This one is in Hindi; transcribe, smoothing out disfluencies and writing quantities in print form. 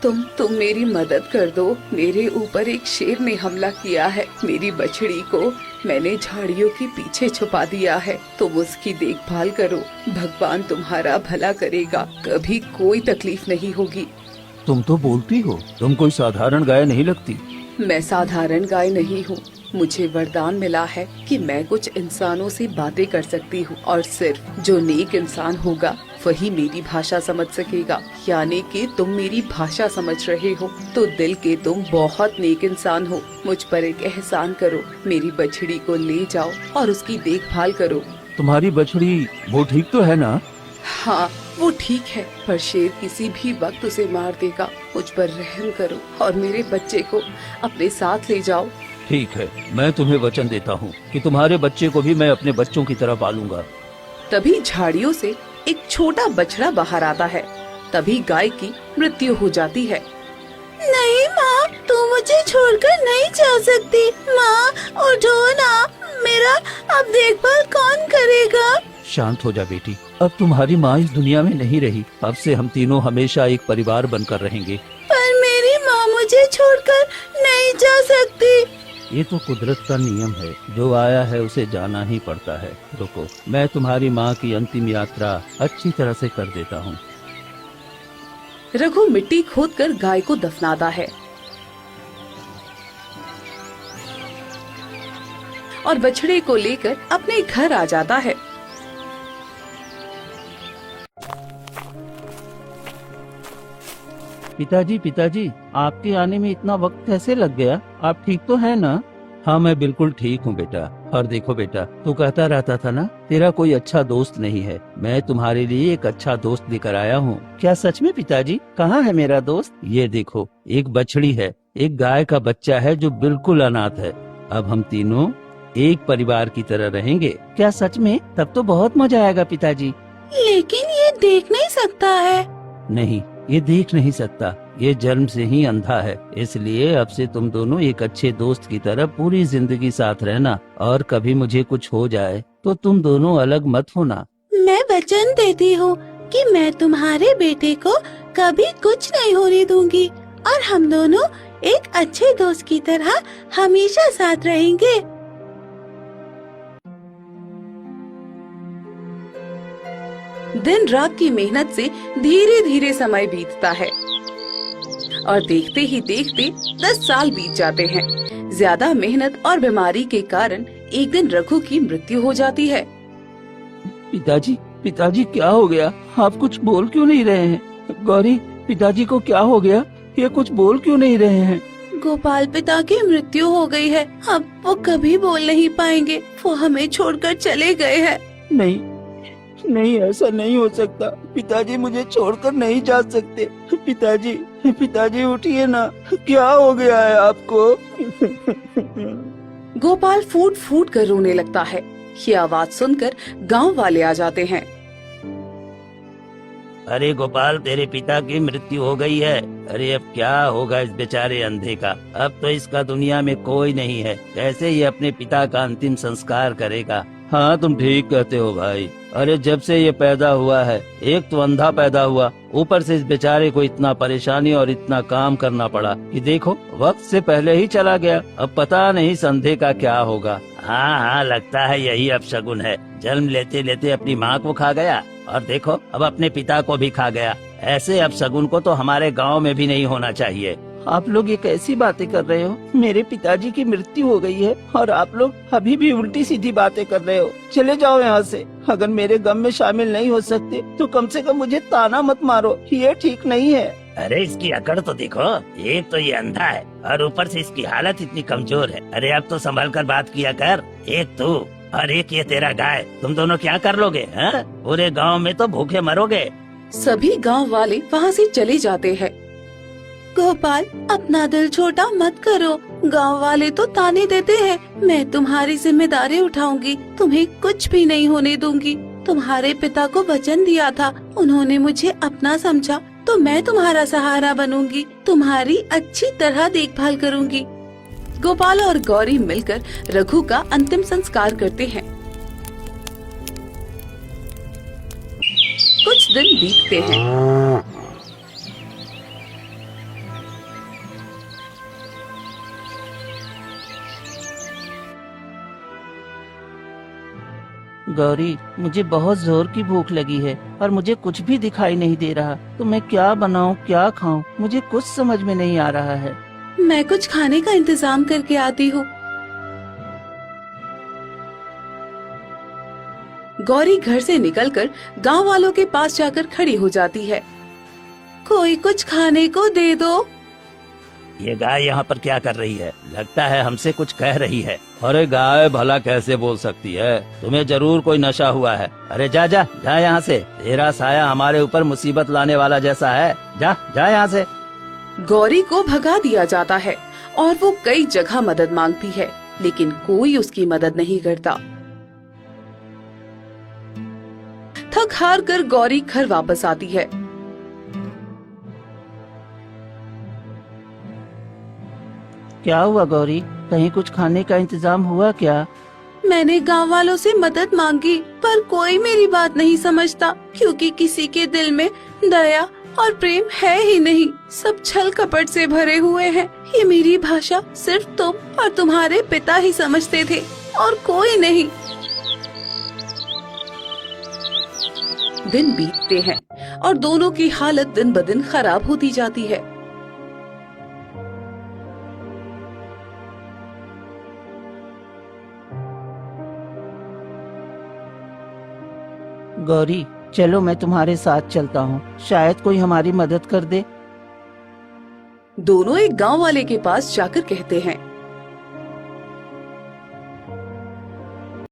तुम मेरी मदद कर दो। मेरे ऊपर एक शेर ने हमला किया है। मेरी बछड़ी को मैंने झाड़ियों के पीछे छुपा दिया है। तुम उसकी देखभाल करो। भगवान तुम्हारा भला करेगा। कभी कोई तकलीफ नहीं होगी। तुम तो बोलती हो, तुम कोई साधारण गाय नहीं लगती। मैं साधारण गाय नहीं हूँ। मुझे वरदान मिला है कि मैं कुछ इंसानों से बातें कर सकती हूँ और सिर्फ जो नेक इंसान होगा वही मेरी भाषा समझ सकेगा। यानी कि तुम मेरी भाषा समझ रहे हो तो दिल के तुम बहुत नेक इंसान हो। मुझ पर एक एहसान करो, मेरी बछड़ी को ले जाओ और उसकी देखभाल करो। तुम्हारी बछड़ी वो ठीक तो है ना? हाँ, वो ठीक है, पर शेर किसी भी वक्त उसे मार देगा। मुझ पर रहम करो और मेरे बच्चे को अपने साथ ले जाओ। ठीक है, मैं तुम्हें वचन देता हूँ कि तुम्हारे बच्चे को भी मैं अपने बच्चों की तरह पालूंगा। तभी झाड़ियों से एक छोटा बछड़ा बाहर आता है। तभी गाय की मृत्यु हो जाती है। नहीं माँ, तू मुझे छोड़कर नहीं जा सकती। माँ उठो ना, मेरा अब देखभाल कौन करेगा? शांत हो जा बेटी, अब तुम्हारी माँ इस दुनिया में नहीं रही। अब से हम तीनों हमेशा एक परिवार बनकर रहेंगे। पर मेरी माँ मुझे छोड़कर नहीं जा सकती। ये तो कुदरत का नियम है, जो आया है उसे जाना ही पड़ता है। रुको, मैं तुम्हारी माँ की अंतिम यात्रा अच्छी तरह से कर देता हूँ। रघु मिट्टी खोदकर गाय को दफनाता है और बछड़े को लेकर अपने घर आ जाता है। पिताजी, पिताजी, आपके आने में इतना वक्त कैसे लग गया? आप ठीक तो है ना? हाँ, मैं बिल्कुल ठीक हूँ बेटा। और देखो बेटा, तू कहता रहता था ना तेरा कोई अच्छा दोस्त नहीं है। मैं तुम्हारे लिए एक अच्छा दोस्त लेकर आया हूँ। क्या सच में पिताजी? कहाँ है मेरा दोस्त? ये देखो, एक बछड़ी है, एक गाय का बच्चा है जो बिल्कुल अनाथ है। अब हम तीनों एक परिवार की तरह रहेंगे। क्या सच में? तब तो बहुत मजा आएगा पिताजी। लेकिन ये देख नहीं सकता है। नहीं, ये देख नहीं सकता, ये जन्म से ही अंधा है। इसलिए अब से तुम दोनों एक अच्छे दोस्त की तरह पूरी जिंदगी साथ रहना, और कभी मुझे कुछ हो जाए तो तुम दोनों अलग मत होना। मैं वचन देती हूँ कि मैं तुम्हारे बेटे को कभी कुछ नहीं होने दूंगी और हम दोनों एक अच्छे दोस्त की तरह हमेशा साथ रहेंगे। दिन रात की मेहनत से धीरे धीरे समय बीतता है और देखते ही देखते 10 साल बीत जाते हैं। ज्यादा मेहनत और बीमारी के कारण एक दिन रघु की मृत्यु हो जाती है। पिताजी, पिताजी क्या हो गया? आप कुछ बोल क्यों नहीं रहे हैं? गौरी, पिताजी को क्या हो गया? ये कुछ बोल क्यों नहीं रहे हैं? गोपाल पिता की मृत्यु हो गई है। अब वो कभी बोल नहीं पाएंगे। वो हमें छोड़कर चले गए हैं। नहीं नहीं, ऐसा नहीं हो सकता। पिताजी मुझे छोड़कर नहीं जा सकते। पिताजी, पिताजी उठिए ना, क्या हो गया है आपको? गोपाल फूट फूट कर रोने लगता है। ये आवाज सुनकर गांव वाले आ जाते हैं। अरे गोपाल, तेरे पिता की मृत्यु हो गई है। अरे अब क्या होगा इस बेचारे अंधे का? अब तो इसका दुनिया में कोई नहीं है। कैसे ये अपने पिता का अंतिम संस्कार करेगा? हाँ, तुम ठीक कहते हो भाई। अरे जब से ये पैदा हुआ है, एक तो अंधा पैदा हुआ, ऊपर से इस बेचारे को इतना परेशानी और इतना काम करना पड़ा कि देखो, वक्त से पहले ही चला गया। अब पता नहीं इस अंधे का क्या होगा। हाँ हाँ, लगता है यही अपशगुन है। जन्म लेते लेते अपनी माँ को खा गया और देखो अब अपने पिता को भी खा गया। ऐसे अपशगुन को तो हमारे गाँव में भी नहीं होना चाहिए। आप लोग ये कैसी बातें कर रहे हो? मेरे पिताजी की मृत्यु हो गई है और आप लोग अभी भी उल्टी सीधी बातें कर रहे हो। चले जाओ यहाँ से। अगर मेरे गम में शामिल नहीं हो सकते तो कम से कम मुझे ताना मत मारो, ये ठीक नहीं है। अरे इसकी अकड़ तो देखो, एक तो ये अंधा है और ऊपर से इसकी हालत इतनी कमजोर है। अरे अब तो संभल कर बात किया कर। एक तू और एक ये तेरा गाय, तुम दोनों क्या कर लोगे? पूरे गाँव में तो भूखे मरोगे। सभी गांव वाले वहाँ से चले जाते हैं। गोपाल, अपना दिल छोटा मत करो। गांव वाले तो ताने देते हैं। मैं तुम्हारी जिम्मेदारी उठाऊंगी। तुम्हें कुछ भी नहीं होने दूंगी। तुम्हारे पिता को वचन दिया था, उन्होंने मुझे अपना समझा, तो मैं तुम्हारा सहारा बनूंगी। तुम्हारी अच्छी तरह देखभाल करूंगी। गोपाल और गौरी मिलकर रघु का अंतिम संस्कार करते हैं। कुछ दिन बीतते हैं। गौरी, मुझे बहुत जोर की भूख लगी है और मुझे कुछ भी दिखाई नहीं दे रहा। तो मैं क्या बनाऊं, क्या खाऊं, मुझे कुछ समझ में नहीं आ रहा है। मैं कुछ खाने का इंतजाम करके आती हूँ। गौरी घर से निकलकर गांव वालों के पास जाकर खड़ी हो जाती है। कोई कुछ खाने को दे दो। ये गाय यहाँ पर क्या कर रही है? लगता है हमसे कुछ कह रही है। अरे गाय भला कैसे बोल सकती है? तुम्हें जरूर कोई नशा हुआ है। अरे जा जा जा यहाँ से, तेरा साया हमारे ऊपर मुसीबत लाने वाला जैसा है। जा जा यहाँ से। गौरी को भगा दिया जाता है और वो कई जगह मदद मांगती है, लेकिन कोई उसकी मदद नहीं करता। थक हार कर गौरी घर वापस आती है। क्या हुआ गौरी, कहीं कुछ खाने का इंतजाम हुआ क्या? मैंने गांव वालों से मदद मांगी, पर कोई मेरी बात नहीं समझता, क्योंकि किसी के दिल में दया और प्रेम है ही नहीं। सब छल कपट से भरे हुए हैं। ये मेरी भाषा सिर्फ तुम और तुम्हारे पिता ही समझते थे, और कोई नहीं। दिन बीतते हैं और दोनों की हालत दिन ब दिन खराब होती जाती है। गौरी, चलो मैं तुम्हारे साथ चलता हूँ, शायद कोई हमारी मदद कर दे। दोनों एक गांव वाले के पास जाकर कहते हैं,